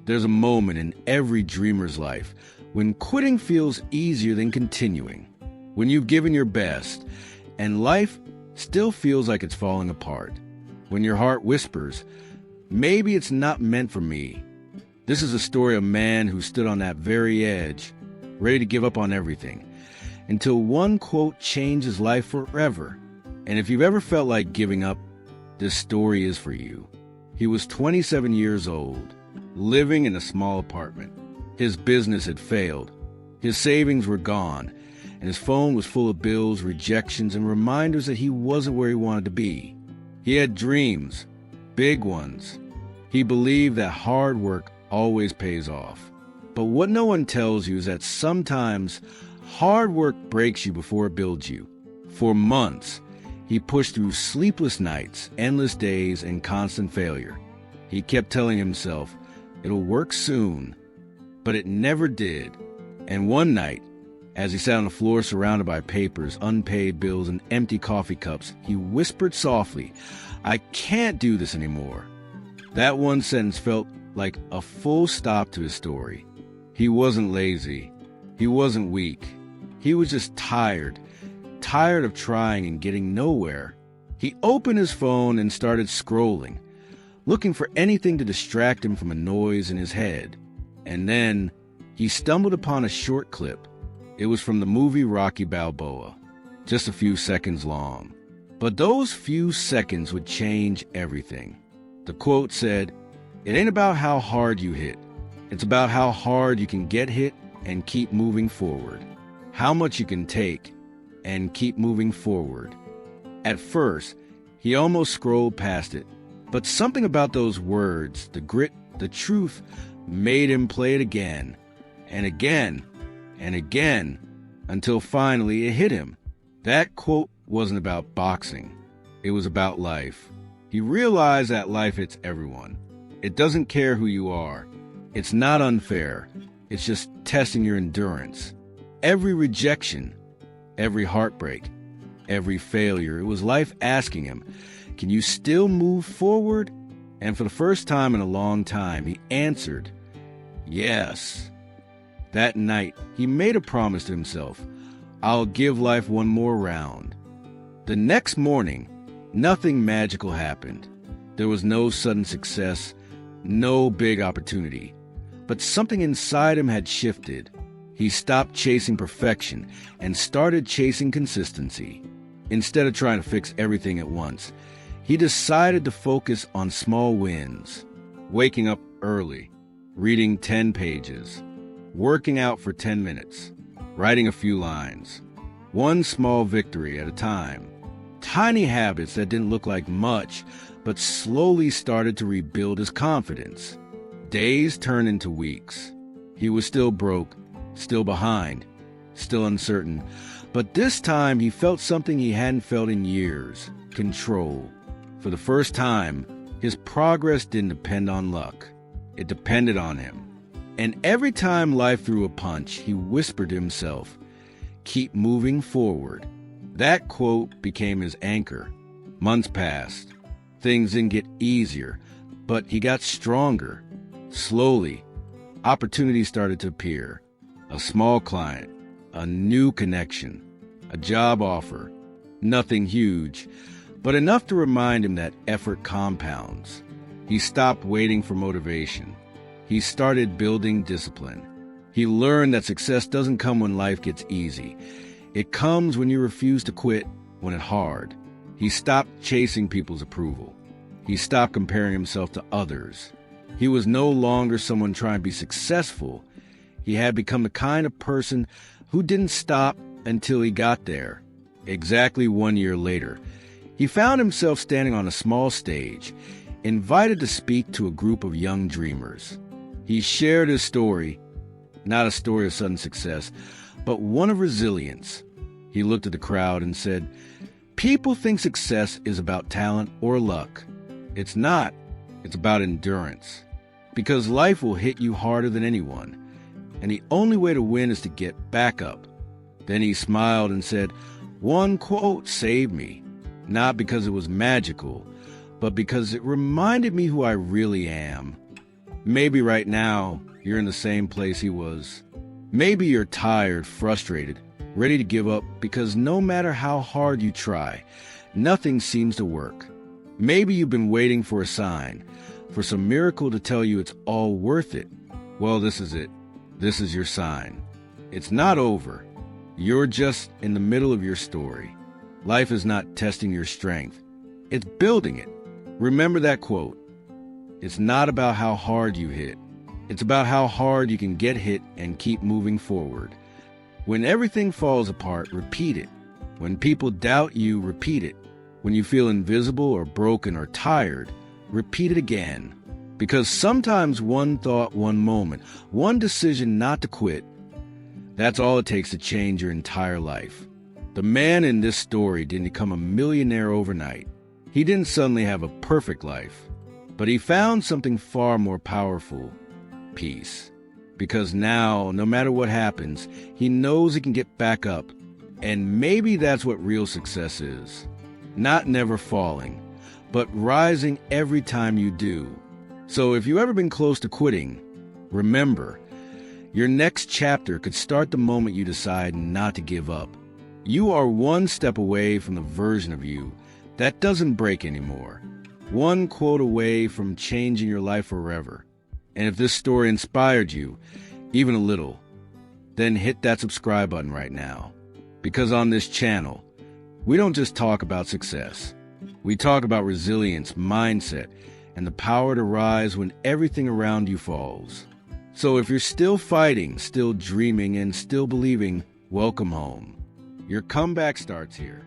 There's a moment in every dreamer's life when quitting feels easier than continuing, when you've given your best and life still feels like it's falling apart, when your heart whispers, maybe it's not meant for me. This is a story of a man who stood on that very edge, ready to give up on everything, until one quote changed his life forever. And if you've ever felt like giving up, this story is for you. He was 27 years old, living in a small apartment. His business had failed. His savings were gone, and his phone was full of bills, rejections, and reminders that he wasn't where he wanted to be. He had dreams, big ones. He believed that hard work always pays off. But what no one tells you is that sometimes hard work breaks you before it builds you. For months, he pushed through sleepless nights, endless days, and constant failure. He kept telling himself, it'll work soon, but it never did. And one night, as he sat on the floor surrounded by papers, unpaid bills, and empty coffee cups, he whispered softly, I can't do this anymore. That one sentence felt like a full stop to his story. He wasn't lazy. He wasn't weak. He was just tired of trying and getting nowhere. He opened his phone and started scrolling, looking for anything to distract him from a noise in his head. And then he stumbled upon a short clip. It was from the movie Rocky Balboa, just a few seconds long. But those few seconds would change everything. The quote said, it ain't about how hard you hit. It's about how hard you can get hit and keep moving forward. How much you can take and keep moving forward. At first, he almost scrolled past it, but something about those words, the grit, the truth, made him play it again, and again, and again, until finally it hit him. That quote wasn't about boxing. It was about life. He realized that life hits everyone. It doesn't care who you are. It's not unfair. It's just testing your endurance. Every rejection, every heartbreak, every failure, it was life asking him, can you still move forward? And for the first time in a long time, he answered, yes. That night, he made a promise to himself, I'll give life one more round. The next morning, nothing magical happened. There was no sudden success, no big opportunity. But something inside him had shifted. He stopped chasing perfection and started chasing consistency. Instead of trying to fix everything at once, he decided to focus on small wins. Waking up early, reading 10 pages, working out for 10 minutes, writing a few lines. One small victory at a time. Tiny habits that didn't look like much, but slowly started to rebuild his confidence. Days turned into weeks. He was still broke, still behind, still uncertain. But this time he felt something he hadn't felt in years, control. For the first time, his progress didn't depend on luck. It depended on him. And every time life threw a punch, he whispered to himself, keep moving forward. That quote became his anchor. Months passed. Things didn't get easier, but he got stronger. Slowly, opportunities started to appear. A small client, a new connection, a job offer. Nothing huge, but enough to remind him that effort compounds. He stopped waiting for motivation. He started building discipline. He learned that success doesn't come when life gets easy. It comes when you refuse to quit when it's hard. He stopped chasing people's approval. He stopped comparing himself to others. He was no longer someone trying to be successful. He had become the kind of person who didn't stop until he got there. Exactly 1 year later, he found himself standing on a small stage, invited to speak to a group of young dreamers. He shared his story, not a story of sudden success, but one of resilience. He looked at the crowd and said, people think success is about talent or luck. It's not. It's about endurance. Because life will hit you harder than anyone, and the only way to win is to get back up. Then he smiled and said, one quote saved me, not because it was magical, but because it reminded me who I really am. Maybe right now you're in the same place he was. Maybe you're tired, frustrated, ready to give up because no matter how hard you try, nothing seems to work. Maybe you've been waiting for a sign, for some miracle to tell you it's all worth it. Well, this is it. This is your sign. It's not over. You're just in the middle of your story. Life is not testing your strength. It's building it. Remember that quote. It's not about how hard you hit. It's about how hard you can get hit and keep moving forward. When everything falls apart, repeat it. When people doubt you, repeat it. When you feel invisible or broken or tired, repeat it again. Because sometimes one thought, one moment, one decision not to quit, that's all it takes to change your entire life. The man in this story didn't become a millionaire overnight. He didn't suddenly have a perfect life. But he found something far more powerful: peace. Because now, no matter what happens, he knows he can get back up. And maybe that's what real success is. Not never falling, but rising every time you do. So if you've ever been close to quitting, remember, your next chapter could start the moment you decide not to give up. You are one step away from the version of you that doesn't break anymore. One quote away from changing your life forever. And if this story inspired you, even a little, then hit that subscribe button right now. Because on this channel, we don't just talk about success. We talk about resilience, mindset, and the power to rise when everything around you falls. So if you're still fighting, still dreaming, and still believing, welcome home. Your comeback starts here.